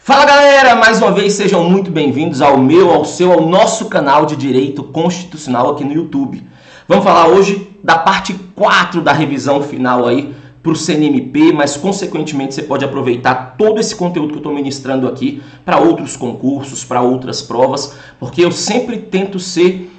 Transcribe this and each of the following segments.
Fala galera, mais uma vez sejam muito bem-vindos ao nosso canal de Direito Constitucional aqui no YouTube. Vamos falar hoje da parte 4 da revisão final aí para o CNMP, mas consequentemente você pode aproveitar todo esse conteúdo que eu estou ministrando aqui para outros concursos, para outras provas, porque eu sempre tento ser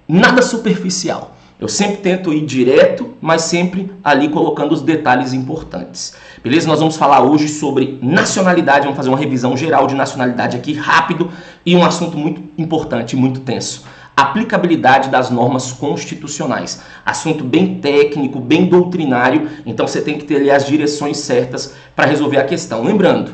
nada superficial. Eu sempre tento ir direto, mas sempre ali colocando os detalhes importantes. Beleza? Nós vamos falar hoje sobre nacionalidade, vamos fazer uma revisão geral de nacionalidade aqui, rápido, e um assunto muito importante, muito tenso. Aplicabilidade das normas constitucionais. Assunto bem técnico, bem doutrinário, então você tem que ter ali as direções certas para resolver a questão. Lembrando,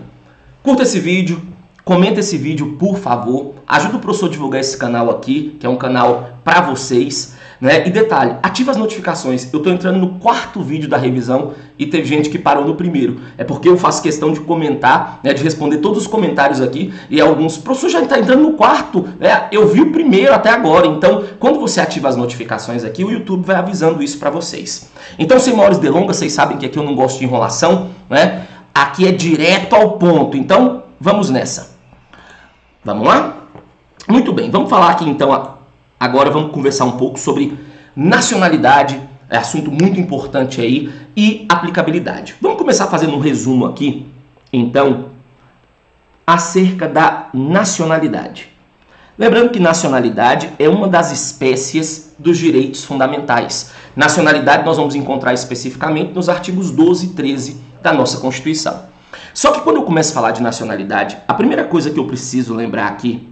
curta esse vídeo, comenta esse vídeo, por favor, ajuda o professor a divulgar esse canal aqui, que é um canal para vocês. E detalhe, ativa as notificações. Eu estou entrando no 4º vídeo da revisão e teve gente que parou no primeiro. É porque eu faço questão de comentar, de responder todos os comentários aqui. E alguns, professor, já está entrando no 4º. Eu vi o primeiro até agora. Então, quando você ativa as notificações aqui, o YouTube vai avisando isso para vocês. Então, sem maiores delongas, vocês sabem que aqui eu não gosto de enrolação. Aqui é direto ao ponto. Então, vamos nessa. Vamos lá? Muito bem, vamos falar aqui então. Agora vamos conversar um pouco sobre nacionalidade, é assunto muito importante aí, e aplicabilidade. Vamos começar fazendo um resumo aqui, então, acerca da nacionalidade. Lembrando que nacionalidade é uma das espécies dos direitos fundamentais. Nacionalidade nós vamos encontrar especificamente nos artigos 12 e 13 da nossa Constituição. Só que quando eu começo a falar de nacionalidade, a primeira coisa que eu preciso lembrar aqui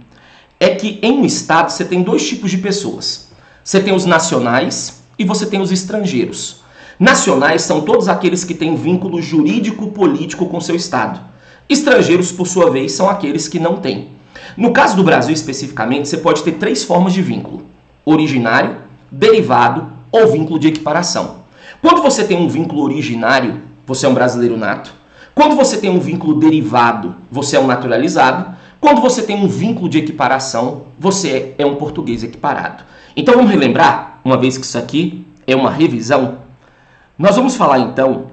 é que em um estado você tem dois tipos de pessoas. Você tem os nacionais e você tem os estrangeiros. Nacionais são todos aqueles que têm vínculo jurídico-político com seu estado. Estrangeiros, por sua vez, são aqueles que não têm. No caso do Brasil especificamente, você pode ter 3 formas de vínculo: originário, derivado ou vínculo de equiparação. Quando você tem um vínculo originário, você é um brasileiro nato. Quando você tem um vínculo derivado, você é um naturalizado. Quando você tem um vínculo de equiparação, você é um português equiparado. Então vamos relembrar, uma vez que isso aqui é uma revisão, nós vamos falar então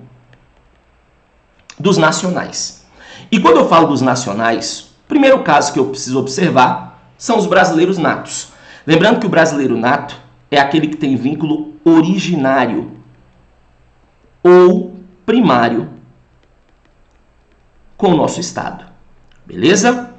dos nacionais. E quando eu falo dos nacionais, o primeiro caso que eu preciso observar são os brasileiros natos. Lembrando que o brasileiro nato é aquele que tem vínculo originário ou primário com o nosso estado. Beleza?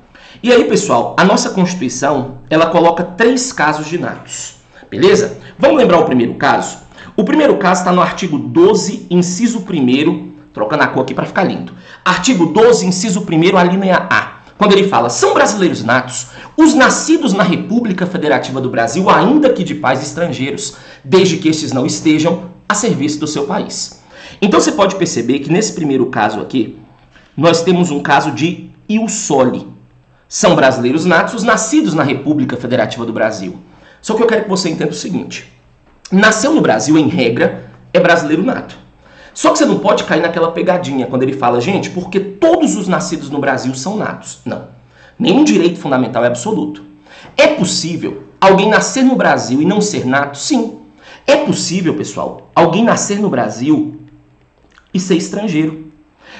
E aí, pessoal, a nossa Constituição, ela coloca 3 casos de natos, beleza? Vamos lembrar o primeiro caso? O primeiro caso está no artigo 12, inciso 1º, trocando a cor aqui para ficar lindo. Artigo 12, inciso 1º, a linha A. Quando ele fala, são brasileiros natos os nascidos na República Federativa do Brasil, ainda que de pais estrangeiros, desde que estes não estejam a serviço do seu país. Então você pode perceber que nesse primeiro caso aqui, nós temos um caso de ius soli. São brasileiros natos, os nascidos na República Federativa do Brasil. Só que eu quero que você entenda o seguinte. Nasceu no Brasil, em regra, é brasileiro nato. Só que você não pode cair naquela pegadinha quando ele fala, gente, porque todos os nascidos no Brasil são natos. Não. Nenhum direito fundamental é absoluto. É possível alguém nascer no Brasil e não ser nato? Sim. É possível, pessoal, alguém nascer no Brasil e ser estrangeiro.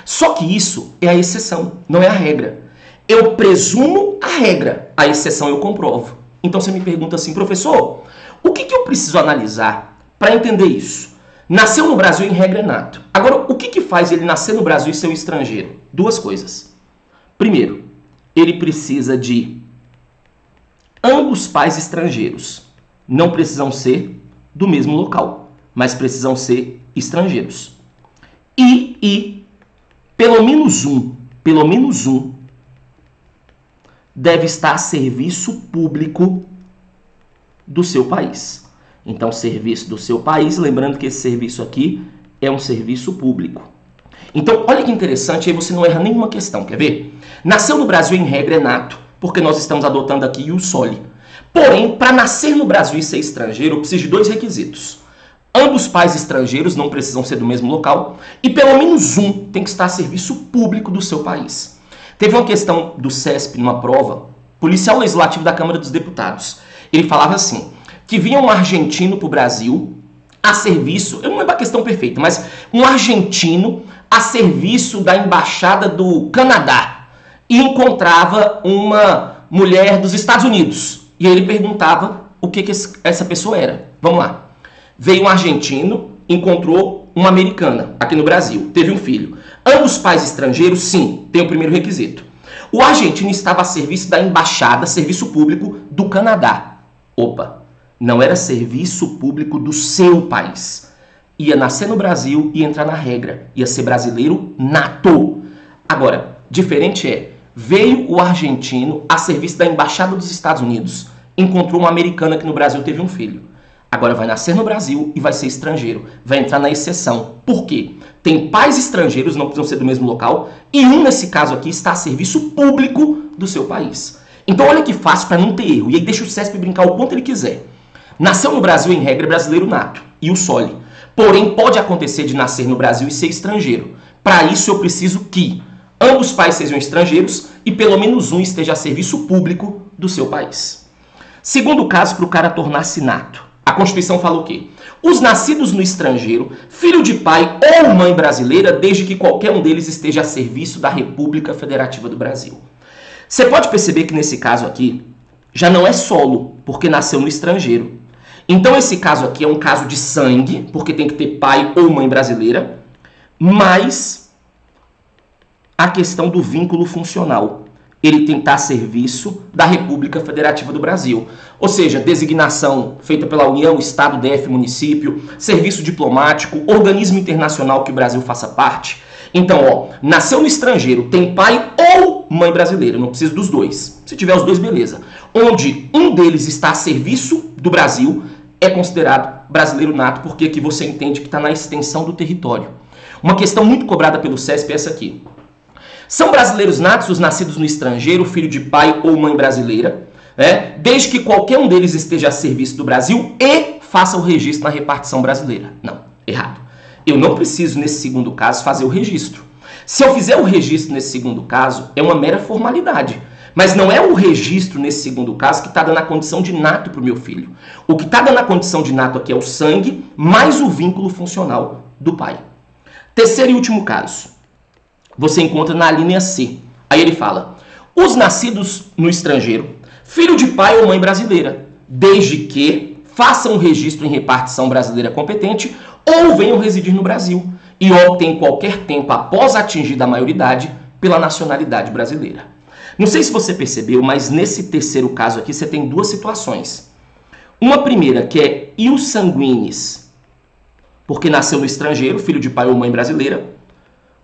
Só que isso é a exceção, não é a regra. Eu presumo a regra, a exceção eu comprovo. Então você me pergunta assim, professor, o que eu preciso analisar para entender isso? Nasceu no Brasil, em regra, é nato. Agora, o que faz ele nascer no Brasil e ser um estrangeiro? 2 coisas. Primeiro, ele precisa de ambos pais estrangeiros. Não precisam ser do mesmo local, mas precisam ser estrangeiros. E pelo menos um, deve estar a serviço público do seu país. Então, serviço do seu país, lembrando que esse serviço aqui é um serviço público. Então, olha que interessante, aí você não erra nenhuma questão, quer ver? Nasceu no Brasil, em regra, é nato, porque nós estamos adotando aqui ius soli. Porém, para nascer no Brasil e ser estrangeiro, eu preciso de 2 requisitos. Ambos pais estrangeiros não precisam ser do mesmo local e pelo menos um tem que estar a serviço público do seu país. Teve uma questão do CESP numa prova, policial legislativo da Câmara dos Deputados. Ele falava assim, que vinha um argentino para o Brasil a serviço, eu não lembro a questão perfeita, mas um argentino a serviço da Embaixada do Canadá. e encontrava uma mulher dos Estados Unidos. E ele perguntava o que essa pessoa era. Vamos lá. Veio um argentino, encontrou uma americana aqui no Brasil, teve um filho. Ambos pais estrangeiros, sim, tem o primeiro requisito. O argentino estava a serviço da embaixada, serviço público do Canadá. Opa, não era serviço público do seu país. Ia nascer no Brasil e entrar na regra. Ia ser brasileiro nato. Agora, diferente é, veio o argentino a serviço da embaixada dos Estados Unidos, encontrou uma americana que no Brasil teve um filho. Agora vai nascer no Brasil e vai ser estrangeiro. Vai entrar na exceção. Por quê? Tem pais estrangeiros, não precisam ser do mesmo local, e um, nesse caso aqui, está a serviço público do seu país. Então olha que fácil para não ter erro. E aí deixa o CESP brincar o quanto ele quiser. Nasceu no Brasil, em regra, brasileiro nato. E o SOLE. Porém, pode acontecer de nascer no Brasil e ser estrangeiro. Para isso, eu preciso que ambos pais sejam estrangeiros e pelo menos um esteja a serviço público do seu país. Segundo caso, para o cara tornar-se nato. A Constituição fala o quê? Os nascidos no estrangeiro, filho de pai ou mãe brasileira, desde que qualquer um deles esteja a serviço da República Federativa do Brasil. Você pode perceber que nesse caso aqui, já não é solo, porque nasceu no estrangeiro. Então esse caso aqui é um caso de sangue, porque tem que ter pai ou mãe brasileira, mas a questão do vínculo funcional. Ele tem que estar a serviço da República Federativa do Brasil. Ou seja, designação feita pela União, Estado, DF, município, serviço diplomático, organismo internacional que o Brasil faça parte. Então, ó, nasceu no estrangeiro, tem pai ou mãe brasileira, não precisa dos dois. Se tiver os dois, beleza. Onde um deles está a serviço do Brasil, é considerado brasileiro nato, porque aqui você entende que está na extensão do território. Uma questão muito cobrada pelo CESP é essa aqui. São brasileiros natos os nascidos no estrangeiro, filho de pai ou mãe brasileira, desde que qualquer um deles esteja a serviço do Brasil e faça o registro na repartição brasileira. Não, errado. Eu não preciso, nesse segundo caso, fazer o registro. Se eu fizer o registro nesse segundo caso, é uma mera formalidade. Mas não é o registro nesse segundo caso que está dando a condição de nato para o meu filho. O que está dando a condição de nato aqui é o sangue mais o vínculo funcional do pai. Terceiro e último caso. Você encontra na linha C. Aí ele fala, os nascidos no estrangeiro, filho de pai ou mãe brasileira, desde que façam um registro em repartição brasileira competente ou venham residir no Brasil e optem qualquer tempo após atingir a maioridade pela nacionalidade brasileira. Não sei se você percebeu, mas nesse terceiro caso aqui você tem duas situações. Uma primeira que é ius sanguinis, porque nasceu no estrangeiro, filho de pai ou mãe brasileira,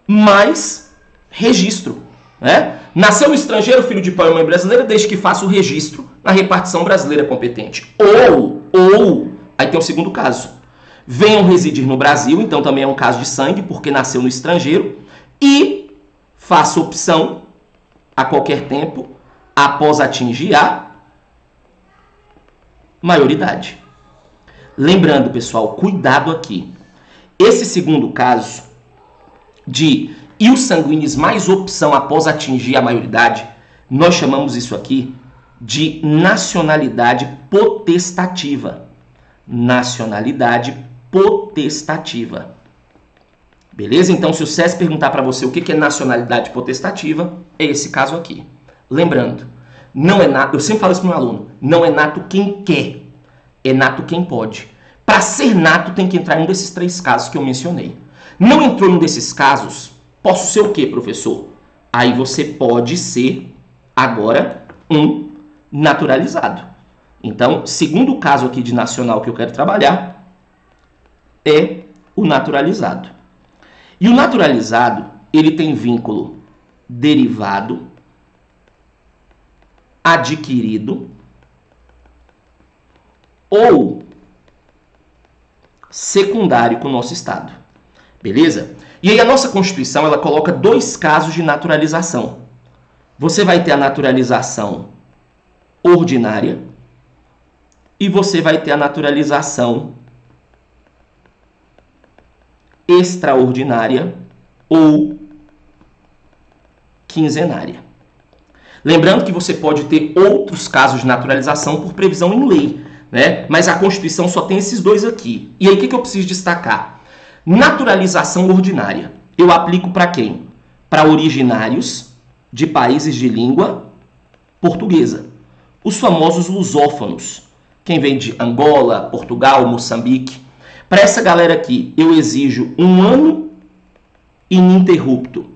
mais registro. Nasceu no estrangeiro, filho de pai ou mãe brasileira, desde que faça o registro na repartição brasileira competente. Ou, aí tem o segundo caso. Venham residir no Brasil, então também é um caso de sangue, porque nasceu no estrangeiro, e faça opção a qualquer tempo, após atingir a maioridade. Lembrando, pessoal, cuidado aqui. Esse segundo caso de ius sanguinis mais opção após atingir a maioridade, nós chamamos isso aqui de nacionalidade potestativa. Nacionalidade potestativa. Beleza? Então, se o CESP perguntar para você o que é nacionalidade potestativa, é esse caso aqui. Lembrando, não é nato, eu sempre falo isso para o meu aluno, não é nato quem quer, é nato quem pode. Para ser nato tem que entrar em um desses três casos que eu mencionei. Não entrou num desses casos, posso ser o quê, professor? Aí você pode ser, agora, um naturalizado. Então, segundo caso aqui de nacional que eu quero trabalhar, é o naturalizado. E o naturalizado, ele tem vínculo derivado, adquirido ou secundário com o nosso Estado. Beleza? E aí a nossa Constituição, ela coloca dois casos de naturalização. Você vai ter a naturalização ordinária e você vai ter a naturalização extraordinária ou quinzenária. Lembrando que você pode ter outros casos de naturalização por previsão em lei, Mas a Constituição só tem esses dois aqui. E aí o que eu preciso destacar? Naturalização ordinária. Eu aplico para quem? Para originários de países de língua portuguesa. Os famosos lusófonos. Quem vem de Angola, Portugal, Moçambique. Para essa galera aqui, eu exijo 1 ano ininterrupto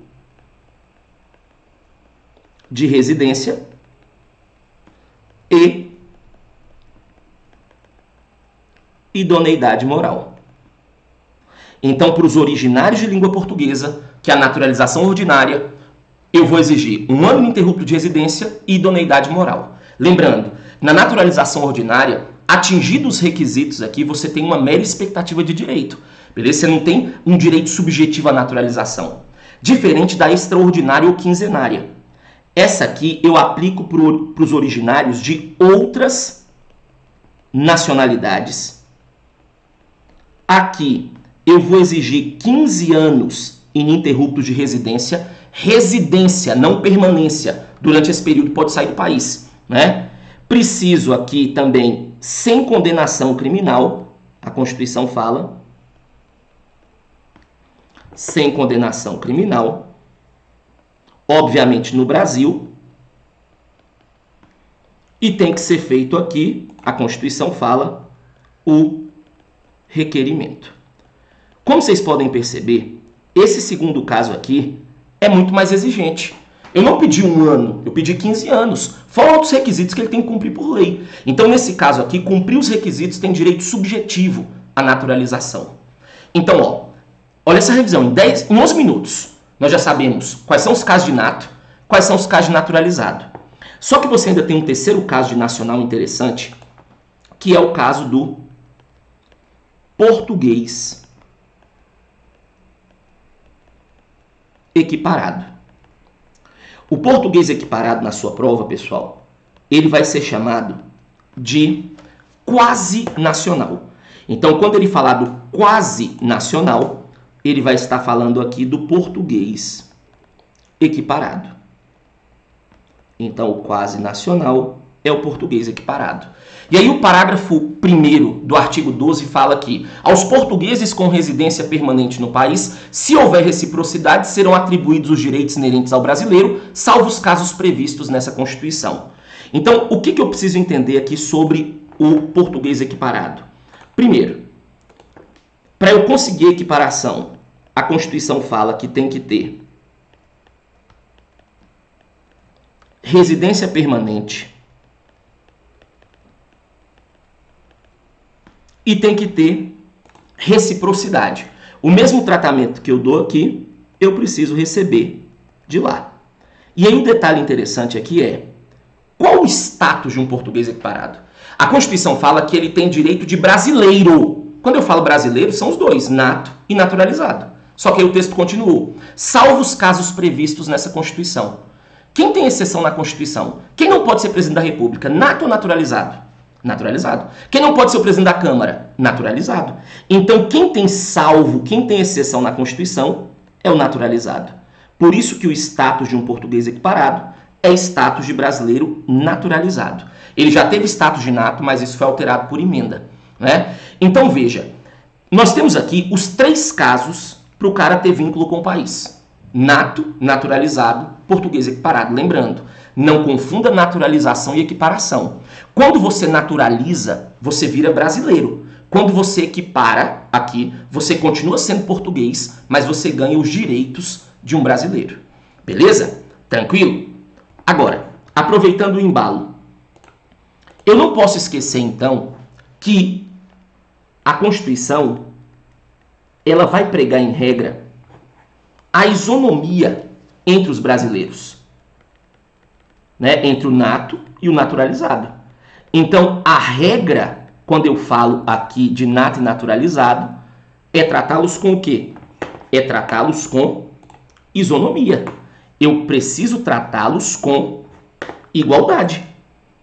de residência e idoneidade moral. Então, para os originários de língua portuguesa, que é a naturalização ordinária, eu vou exigir 1 ano ininterrupto de residência e idoneidade moral. Lembrando, na naturalização ordinária, atingidos os requisitos aqui, você tem uma mera expectativa de direito. Beleza? Você não tem um direito subjetivo à naturalização. Diferente da extraordinária ou quinzenária. Essa aqui eu aplico para os originários de outras nacionalidades. Aqui eu vou exigir 15 anos ininterruptos de residência. Residência, não permanência. Durante esse período pode sair do país, né? Preciso aqui também sem condenação criminal. A Constituição fala sem condenação criminal. Obviamente no Brasil. E tem que ser feito aqui, a Constituição fala, o requerimento. Como vocês podem perceber, esse segundo caso aqui é muito mais exigente. Eu não pedi 1 ano, eu pedi 15 anos. Fora outros requisitos que ele tem que cumprir por lei. Então, nesse caso aqui, cumprir os requisitos tem direito subjetivo à naturalização. Então, olha essa revisão. Em 11 minutos, nós já sabemos quais são os casos de nato, quais são os casos de naturalizado. Só que você ainda tem um terceiro caso de nacional interessante, que é o caso do português equiparado. O português equiparado na sua prova, pessoal, ele vai ser chamado de quase nacional. Então, quando ele falar do quase nacional, ele vai estar falando aqui do português equiparado. Então, o quase nacional é o português equiparado. E aí o parágrafo 1º do artigo 12 fala que aos portugueses com residência permanente no país, se houver reciprocidade, serão atribuídos os direitos inerentes ao brasileiro, salvo os casos previstos nessa Constituição. Então, o que eu preciso entender aqui sobre o português equiparado? Primeiro, para eu conseguir equiparação, a Constituição fala que tem que ter residência permanente e tem que ter reciprocidade. O mesmo tratamento que eu dou aqui, eu preciso receber de lá. E aí um detalhe interessante aqui é, qual o status de um português equiparado? A Constituição fala que ele tem direito de brasileiro. Quando eu falo brasileiro, são os dois, nato e naturalizado. Só que aí o texto continuou. Salvo os casos previstos nessa Constituição. Quem tem exceção na Constituição? Quem não pode ser presidente da República? Nato ou naturalizado? Naturalizado. Quem não pode ser o presidente da Câmara? Naturalizado. Então, quem tem salvo, quem tem exceção na Constituição é o naturalizado. Por isso que o status de um português equiparado é status de brasileiro naturalizado. Ele já teve status de nato, mas isso foi alterado por emenda, né? Então, veja, nós temos aqui os 3 casos para o cara ter vínculo com o país. Nato, naturalizado, português equiparado. Lembrando, não confunda naturalização e equiparação. Quando você naturaliza, você vira brasileiro. Quando você equipara aqui, você continua sendo português, mas você ganha os direitos de um brasileiro. Beleza? Tranquilo? Agora, aproveitando o embalo, eu não posso esquecer, então, que a Constituição ela vai pregar em regra a isonomia entre os brasileiros, né? Entre o nato e o naturalizado. Então, a regra, quando eu falo aqui de nato e naturalizado, é tratá-los com o quê? É tratá-los com isonomia. Eu preciso tratá-los com igualdade,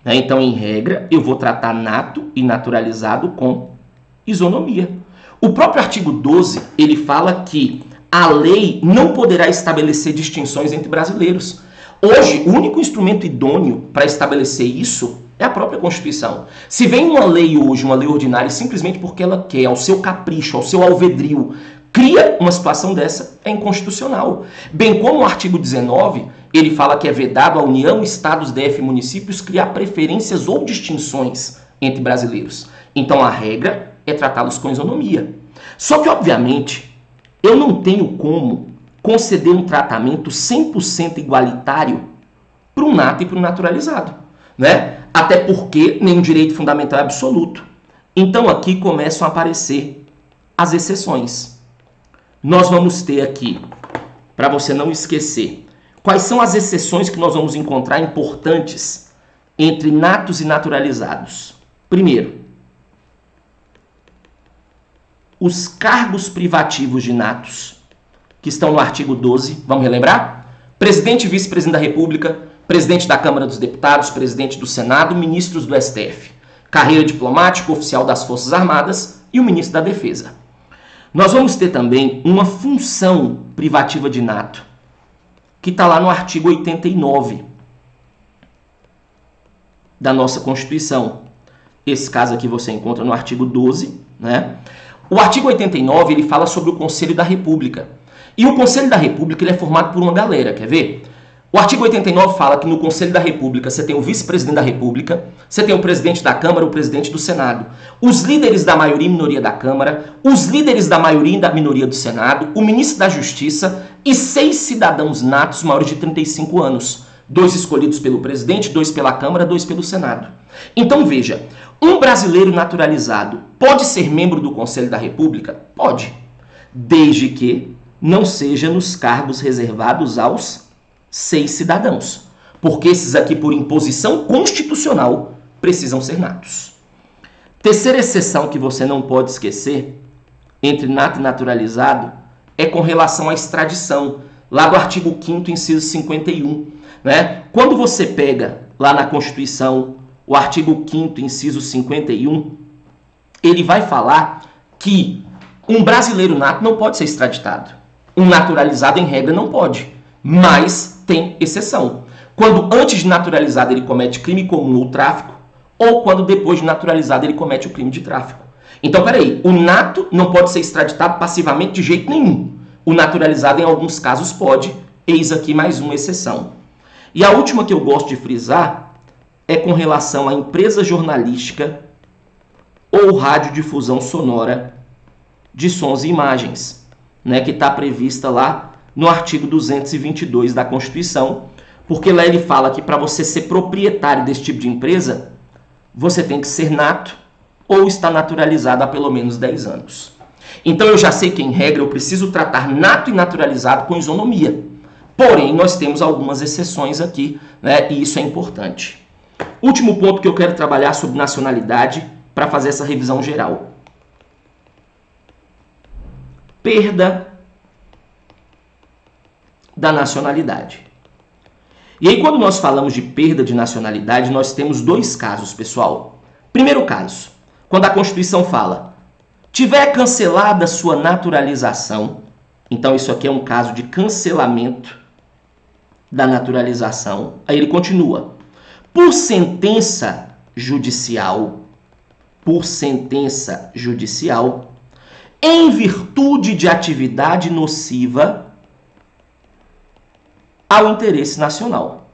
né? Então, em regra, eu vou tratar nato e naturalizado com isonomia. O próprio artigo 12, ele fala que a lei não poderá estabelecer distinções entre brasileiros. Hoje, o único instrumento idôneo para estabelecer isso é a própria Constituição. Se vem uma lei hoje, uma lei ordinária, simplesmente porque ela quer, ao seu capricho, ao seu alvedrio, cria uma situação dessa, é inconstitucional. Bem como o artigo 19, ele fala que é vedado à União, Estados, DF e municípios criar preferências ou distinções entre brasileiros. Então a regra é tratá-los com isonomia. Só que, obviamente, eu não tenho como conceder um tratamento 100% igualitário para um nato e para um naturalizado, né? Até porque nenhum direito fundamental é absoluto. Então aqui começam a aparecer as exceções. Nós vamos ter aqui, para você não esquecer, quais são as exceções que nós vamos encontrar importantes entre natos e naturalizados. Primeiro, os cargos privativos de natos, que estão no artigo 12, vamos relembrar? Presidente e vice-presidente da República, presidente da Câmara dos Deputados, presidente do Senado, ministros do STF, carreira diplomática, oficial das Forças Armadas e o ministro da Defesa. Nós vamos ter também uma função privativa de nato, que está lá no artigo 89 da nossa Constituição. Esse caso aqui você encontra no artigo 12, né? O artigo 89, ele fala sobre o Conselho da República. E o Conselho da República ele é formado por uma galera, quer ver? O artigo 89 fala que no Conselho da República você tem o vice-presidente da República, você tem o presidente da Câmara, o presidente do Senado, os líderes da maioria e minoria da Câmara, os líderes da maioria e da minoria do Senado, o ministro da Justiça e 6 cidadãos natos maiores de 35 anos. 2 escolhidos pelo presidente, 2 pela Câmara, 2 pelo Senado. Então veja, um brasileiro naturalizado pode ser membro do Conselho da República? Pode, desde que não seja nos cargos reservados aos 6 cidadãos, porque esses aqui, por imposição constitucional, precisam ser natos. Terceira exceção que você não pode esquecer, entre nato e naturalizado, é com relação à extradição, lá do artigo 5º, inciso 51. Né? Quando você pega lá na Constituição o artigo 5º, inciso 51, ele vai falar que um brasileiro nato não pode ser extraditado. Um naturalizado, em regra, não pode, mas tem exceção. Quando antes de naturalizado ele comete crime comum ou tráfico, ou quando depois de naturalizado ele comete o crime de tráfico. Então, peraí, o nato não pode ser extraditado passivamente de jeito nenhum. O naturalizado, em alguns casos, pode. Eis aqui mais uma exceção. E a última que eu gosto de frisar é com relação à empresa jornalística ou radiodifusão sonora de sons e imagens, né, que está prevista lá no artigo 222 da Constituição, porque lá ele fala que para você ser proprietário desse tipo de empresa, você tem que ser nato ou estar naturalizado há pelo menos 10 anos. Então eu já sei que, em regra, eu preciso tratar nato e naturalizado com isonomia. Porém, nós temos algumas exceções aqui, né, e isso é importante. Último ponto que eu quero trabalhar sobre nacionalidade para fazer essa revisão geral. Perda da nacionalidade. E aí, quando nós falamos de perda de nacionalidade, nós temos 2 casos, pessoal. Primeiro caso, quando a Constituição fala, tiver cancelada sua naturalização, então isso aqui é um caso de cancelamento da naturalização. Aí ele continua, por sentença judicial, em virtude de atividade nociva ao interesse nacional.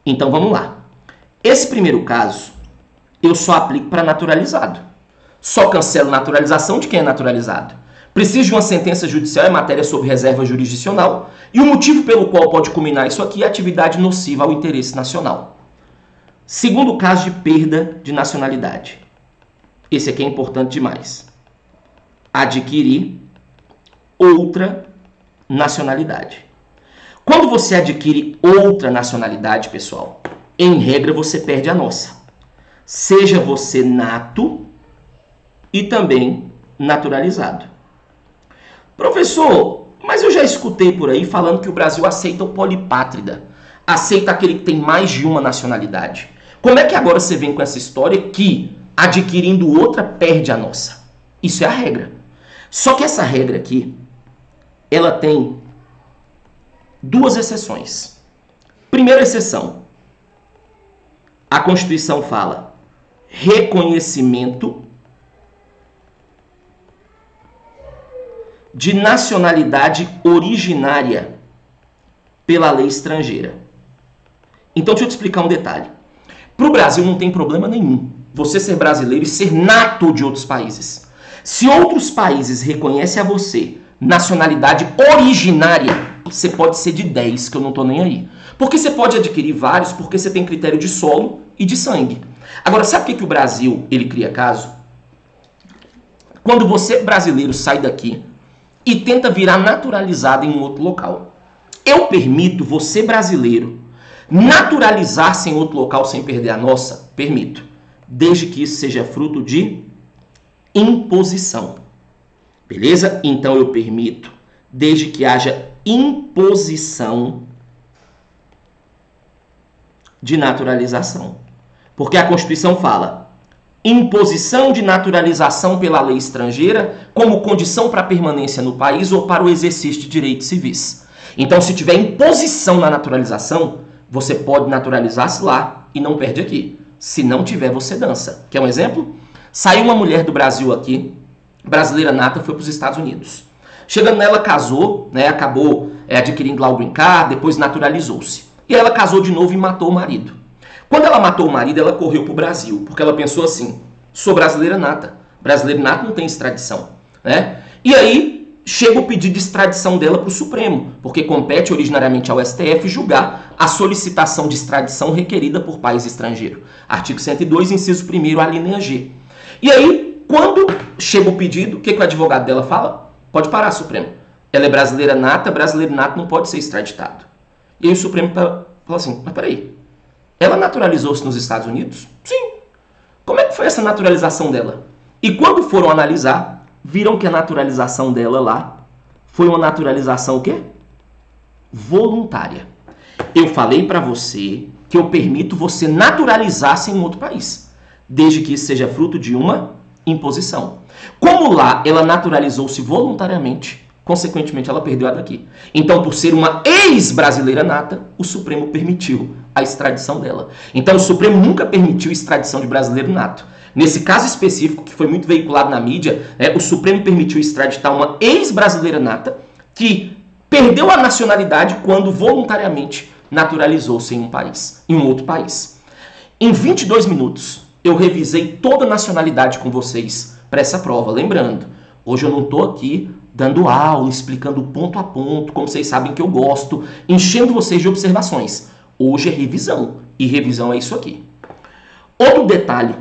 Então vamos lá. Esse primeiro caso eu só aplico para naturalizado. Só cancelo naturalização de quem é naturalizado. Preciso de uma sentença judicial em matéria sobre reserva jurisdicional e o motivo pelo qual pode culminar isso aqui é atividade nociva ao interesse nacional. Segundo caso de perda de nacionalidade. Esse aqui é importante demais. Adquirir outra nacionalidade. Quando você adquire outra nacionalidade, pessoal, em regra você perde a nossa. Seja você nato e também naturalizado. Professor, mas eu já escutei por aí falando que o Brasil aceita o polipátrida, aceita aquele que tem mais de uma nacionalidade. Como é que agora você vem com essa história que, adquirindo outra, perde a nossa? Isso é a regra. Só que essa regra aqui, ela tem 2 exceções. Primeira exceção, a Constituição fala reconhecimento de nacionalidade originária pela lei estrangeira. Então, deixa eu te explicar um detalhe. Para o Brasil não tem problema nenhum você ser brasileiro e ser nato de outros países. Se outros países reconhecem a você nacionalidade originária, você pode ser de 10, que eu não estou nem aí. Porque você pode adquirir vários, porque você tem critério de solo e de sangue. Agora, sabe o que o Brasil ele cria caso? Quando você, brasileiro, sai daqui e tenta virar naturalizado em um outro local. Eu permito você, brasileiro, naturalizar-se em outro local sem perder a nossa? Permito. Desde que isso seja fruto de imposição. Beleza? Então eu permito, desde que haja imposição de naturalização. Porque a Constituição fala imposição de naturalização pela lei estrangeira como condição para a permanência no país ou para o exercício de direitos civis. Então, se tiver imposição na naturalização, você pode naturalizar-se lá e não perde aqui. Se não tiver, você dança. Quer um exemplo? Saiu uma mulher do Brasil aqui, brasileira nata, foi para os Estados Unidos. Chegando nela, casou, né, acabou adquirindo lá o green card, depois naturalizou-se. E ela casou de novo e matou o marido. Quando ela matou o marido, ela correu para o Brasil, porque ela pensou assim, sou brasileira nata. Brasileiro nato não tem extradição. Né? E aí, chega o pedido de extradição dela para o Supremo, porque compete originariamente ao STF julgar a solicitação de extradição requerida por país estrangeiro. Artigo 102, inciso 1º, a linha G. E aí, quando chega o pedido, o que o advogado dela fala? Pode parar, Supremo. Ela é brasileira nata, brasileiro nato não pode ser extraditado. E aí o Supremo fala assim, mas peraí, ela naturalizou-se nos Estados Unidos? Sim. Como é que foi essa naturalização dela? E quando foram analisar, viram que a naturalização dela lá foi uma naturalização o quê? Voluntária. Eu falei para você que eu permito você naturalizar-se em outro país, desde que isso seja fruto de uma imposição. Como lá ela naturalizou-se voluntariamente, consequentemente ela perdeu a daqui. Então, por ser uma ex-brasileira nata, o Supremo permitiu a extradição dela. Então, o Supremo nunca permitiu extradição de brasileiro nato. Nesse caso específico, que foi muito veiculado na mídia, o Supremo permitiu extraditar uma ex-brasileira nata que perdeu a nacionalidade quando voluntariamente naturalizou-se em um outro país. Em 22 minutos, eu revisei toda a nacionalidade com vocês para essa prova. Lembrando, hoje eu não estou aqui dando aula, explicando ponto a ponto, como vocês sabem que eu gosto, enchendo vocês de observações. Hoje é revisão, e revisão é isso aqui. Outro detalhe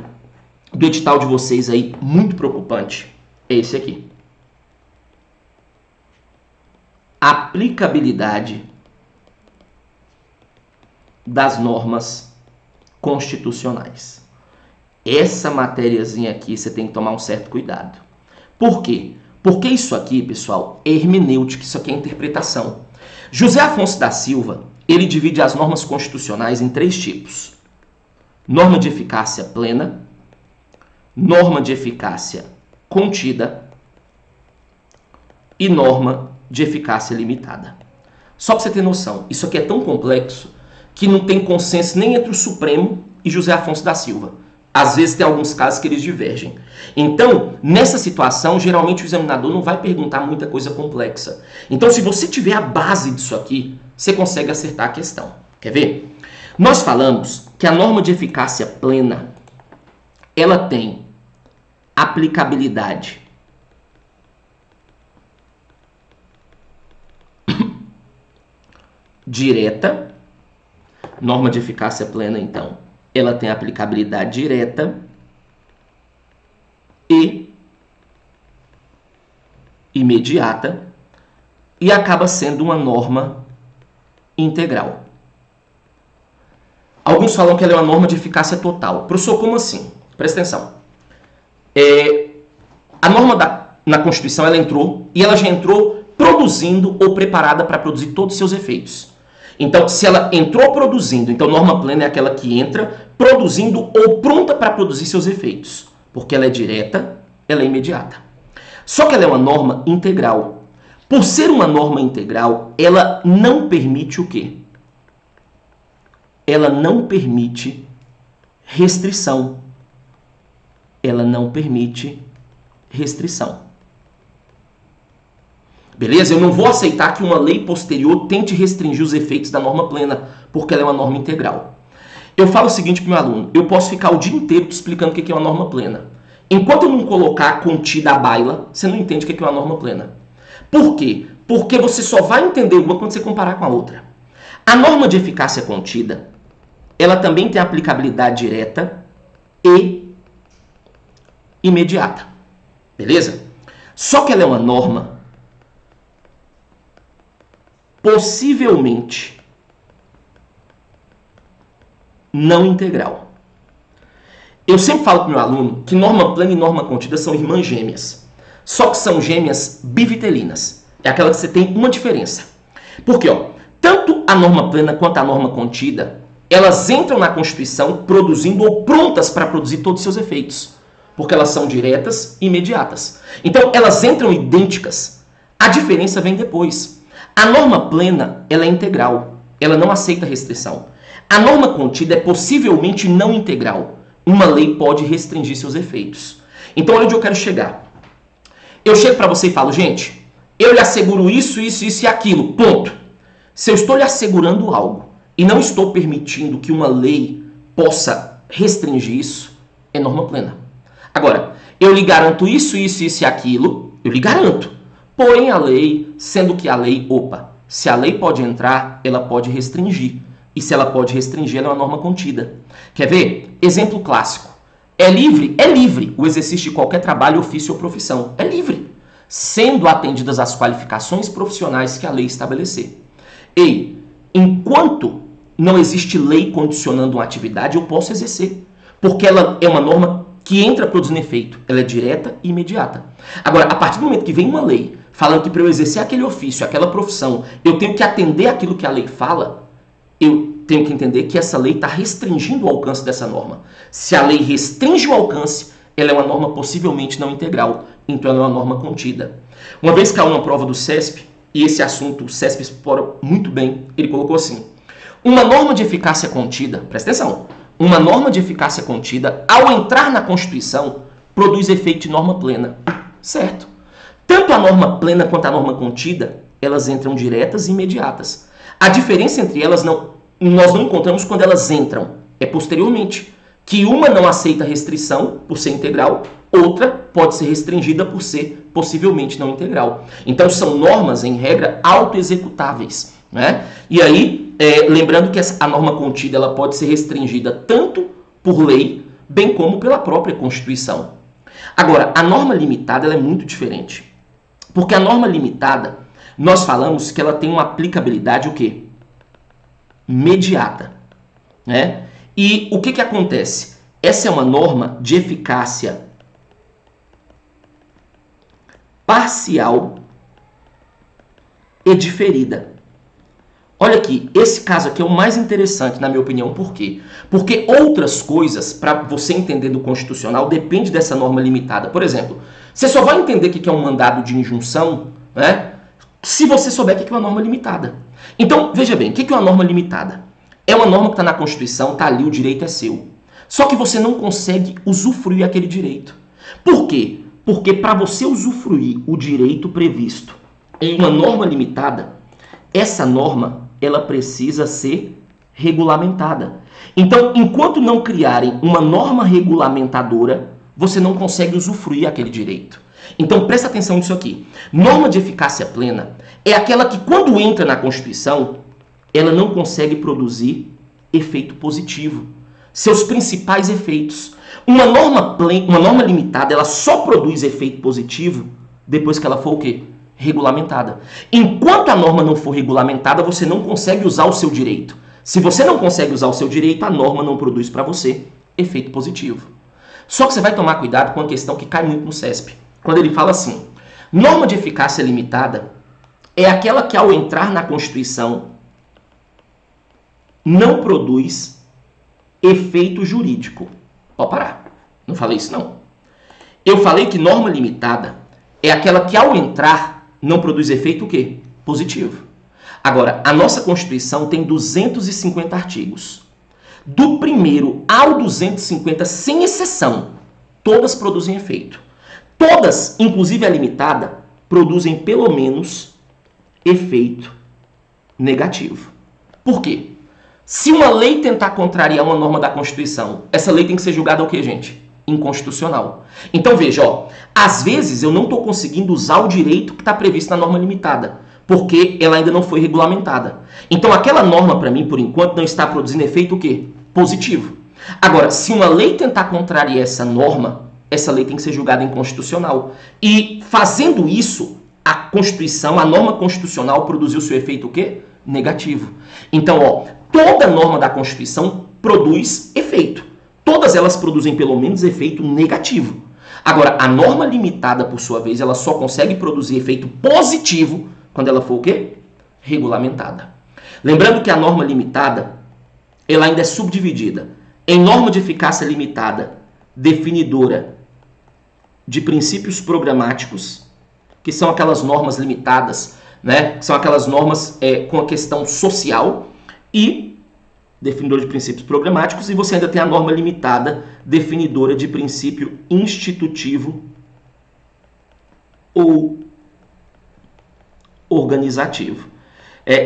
do edital de vocês aí, muito preocupante, é esse aqui. Aplicabilidade das normas constitucionais. Essa matériazinha aqui você tem que tomar um certo cuidado. Por quê? Porque isso aqui, pessoal, é hermenêutica, isso aqui é interpretação. José Afonso da Silva, ele divide as normas constitucionais em 3 tipos. Norma de eficácia plena, norma de eficácia contida e norma de eficácia limitada. Só para você ter noção, isso aqui é tão complexo que não tem consenso nem entre o Supremo e José Afonso da Silva. Às vezes tem alguns casos que eles divergem. Então, nessa situação, geralmente o examinador não vai perguntar muita coisa complexa. Então, se você tiver a base disso aqui, você consegue acertar a questão. Quer ver? Nós falamos que a norma de eficácia plena, ela tem aplicabilidade direta. Norma de eficácia plena, então, ela tem aplicabilidade direta e imediata e acaba sendo uma norma integral. Alguns falam que ela é uma norma de eficácia total. Professor, como assim? Presta atenção. A norma na Constituição, ela entrou e ela já entrou produzindo ou preparada para produzir todos os seus efeitos. Então, se ela entrou produzindo, então norma plena é aquela que entra produzindo ou pronta para produzir seus efeitos. Porque ela é direta, ela é imediata. Só que ela é uma norma integral. Por ser uma norma integral, ela não permite o quê? Ela não permite restrição. Ela não permite restrição. Beleza? Eu não vou aceitar que uma lei posterior tente restringir os efeitos da norma plena, porque ela é uma norma integral. Eu falo o seguinte para o meu aluno, eu posso ficar o dia inteiro te explicando o que é uma norma plena. Enquanto eu não colocar contida à baila, você não entende o que é uma norma plena. Por quê? Porque você só vai entender uma quando você comparar com a outra. A norma de eficácia contida, ela também tem aplicabilidade direta e imediata. Beleza? Só que ela é uma norma possivelmente não integral. Eu sempre falo para o meu aluno que norma plena e norma contida são irmãs gêmeas. Só que são gêmeas bivitelinas. É aquela que você tem uma diferença. Porque, tanto a norma plena quanto a norma contida, elas entram na Constituição produzindo ou prontas para produzir todos os seus efeitos. Porque elas são diretas e imediatas. Então, elas entram idênticas. A diferença vem depois. A norma plena, ela é integral. Ela não aceita restrição. A norma contida é possivelmente não integral. Uma lei pode restringir seus efeitos. Então, olha onde eu quero chegar. Eu chego para você e falo, gente, eu lhe asseguro isso, isso, isso e aquilo, ponto. Se eu estou lhe assegurando algo e não estou permitindo que uma lei possa restringir isso, é norma plena. Agora, eu lhe garanto isso, isso, isso e aquilo, eu lhe garanto. Porém, a lei, sendo que a lei, se a lei pode entrar, ela pode restringir. E se ela pode restringir, ela é uma norma contida. Quer ver? Exemplo clássico. É livre? É livre o exercício de qualquer trabalho, ofício ou profissão. É livre. Sendo atendidas as qualificações profissionais que a lei estabelecer. Enquanto não existe lei condicionando uma atividade, eu posso exercer. Porque ela é uma norma que entra produzindo efeito. Ela é direta e imediata. Agora, a partir do momento que vem uma lei falando que para eu exercer aquele ofício, aquela profissão, eu tenho que atender aquilo que a lei fala, eu tenho que entender que essa lei está restringindo o alcance dessa norma. Se a lei restringe o alcance, ela é uma norma possivelmente não integral. Então, ela é uma norma contida. Uma vez caiu na prova do CESP, e esse assunto o CESP explora muito bem, ele colocou assim, uma norma de eficácia contida, presta atenção, uma norma de eficácia contida, ao entrar na Constituição, produz efeito de norma plena. Certo. Tanto a norma plena quanto a norma contida, elas entram diretas e imediatas. A diferença entre elas nós não encontramos quando elas entram. É posteriormente. Que uma não aceita restrição por ser integral, outra pode ser restringida por ser possivelmente não integral. Então são normas, em regra, autoexecutáveis. Né? E aí, lembrando que a norma contida ela pode ser restringida tanto por lei, bem como pela própria Constituição. Agora, a norma limitada ela é muito diferente. Porque a norma limitada, nós falamos que ela tem uma aplicabilidade o quê? Imediata. Né? E o que acontece? Essa é uma norma de eficácia parcial e diferida. Olha aqui, esse caso aqui é o mais interessante, na minha opinião. Por quê? Porque outras coisas, para você entender do constitucional, depende dessa norma limitada. Por exemplo, você só vai entender o que é um mandado de injunção, né, se você souber o que é uma norma limitada. Então, veja bem, o que é uma norma limitada? É uma norma que está na Constituição, está ali, o direito é seu. Só que você não consegue usufruir aquele direito. Por quê? Porque para você usufruir o direito previsto em uma norma limitada, essa norma ela precisa ser regulamentada. Então, enquanto não criarem uma norma regulamentadora, você não consegue usufruir aquele direito. Então, presta atenção nisso aqui. Norma de eficácia plena é aquela que, quando entra na Constituição, ela não consegue produzir efeito positivo. Seus principais efeitos. Uma norma limitada, ela só produz efeito positivo depois que ela for o quê? Regulamentada. Enquanto a norma não for regulamentada, você não consegue usar o seu direito. Se você não consegue usar o seu direito, a norma não produz para você efeito positivo. Só que você vai tomar cuidado com uma questão que cai muito no CESP. Quando ele fala assim, norma de eficácia limitada é aquela que ao entrar na Constituição não produz efeito jurídico. Pode parar. Não falei isso não. Eu falei que norma limitada é aquela que ao entrar não produz efeito o quê? Positivo. Agora, a nossa Constituição tem 250 artigos. Do 1º ao 250, sem exceção, todas produzem efeito. Todas, inclusive a limitada, produzem pelo menos efeito negativo. Por quê? Se uma lei tentar contrariar uma norma da Constituição, essa lei tem que ser julgada o quê, gente? Inconstitucional. Então veja, ó, às vezes eu não estou conseguindo usar o direito que está previsto na norma limitada, porque ela ainda não foi regulamentada. Então aquela norma, para mim, por enquanto, não está produzindo efeito o quê? Positivo. Agora, se uma lei tentar contrariar essa norma, essa lei tem que ser julgada inconstitucional. E fazendo isso, a Constituição, a norma constitucional produziu seu efeito o quê? Negativo. Então, ó, toda norma da Constituição produz efeito. Todas elas produzem pelo menos efeito negativo. Agora, a norma limitada, por sua vez, ela só consegue produzir efeito positivo quando ela for o quê? Regulamentada. Lembrando que a norma limitada, ela ainda é subdividida em norma de eficácia limitada, definidora de princípios programáticos, que são aquelas normas limitadas, né? Que são aquelas normas com a questão social, e definidora de princípios programáticos, e você ainda tem a norma limitada, definidora de princípio institutivo ou organizativo.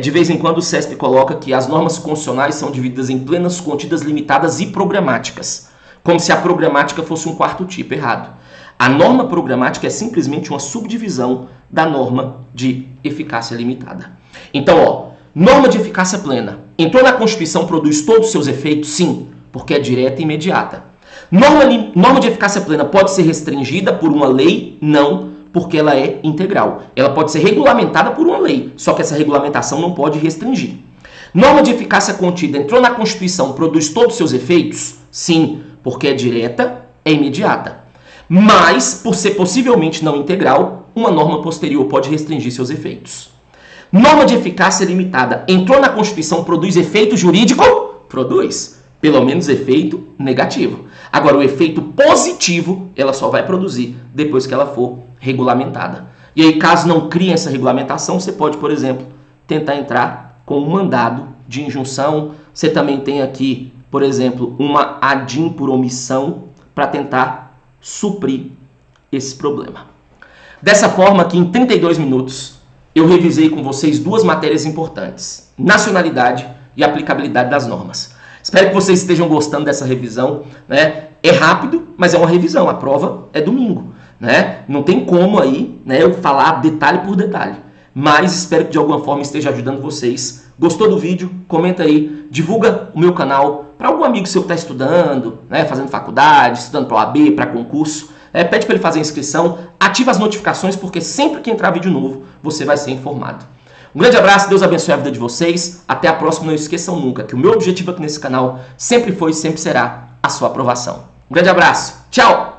De vez em quando o CESP coloca que as normas constitucionais são divididas em plenas, contidas, limitadas e programáticas, como se a programática fosse um quarto tipo. Errado. A norma programática é simplesmente uma subdivisão da norma de eficácia limitada. Então, ó, norma de eficácia plena. Entrou na Constituição, produz todos os seus efeitos? Sim, porque é direta e imediata. Norma de eficácia plena pode ser restringida por uma lei? Não, porque ela é integral. Ela pode ser regulamentada por uma lei, só que essa regulamentação não pode restringir. Norma de eficácia contida. Entrou na Constituição, produz todos os seus efeitos? Sim, porque é direta, é imediata. Mas, por ser possivelmente não integral, uma norma posterior pode restringir seus efeitos. Norma de eficácia limitada. Entrou na Constituição, produz efeito jurídico? Produz. Pelo menos efeito negativo. Agora, o efeito positivo, ela só vai produzir depois que ela for regulamentada. E aí, caso não crie essa regulamentação, você pode, por exemplo, tentar entrar com um mandado de injunção. Você também tem aqui, por exemplo, uma ADIM por omissão para tentar suprir esse problema. Dessa forma, aqui em 32 minutos, eu revisei com vocês duas matérias importantes: nacionalidade e aplicabilidade das normas. Espero que vocês estejam gostando dessa revisão, né? É rápido, mas é uma revisão. A prova é domingo, né? Não tem como aí, né, eu falar detalhe por detalhe. Mas espero que de alguma forma esteja ajudando vocês. Gostou do vídeo? Comenta aí, divulga o meu canal para algum amigo seu que está estudando, né, fazendo faculdade, estudando para OAB, para concurso. Pede para ele fazer a inscrição, ativa as notificações, porque sempre que entrar vídeo novo, você vai ser informado. Um grande abraço, Deus abençoe a vida de vocês. Até a próxima. Não esqueçam nunca que o meu objetivo aqui nesse canal sempre foi e sempre será a sua aprovação. Um grande abraço. Tchau!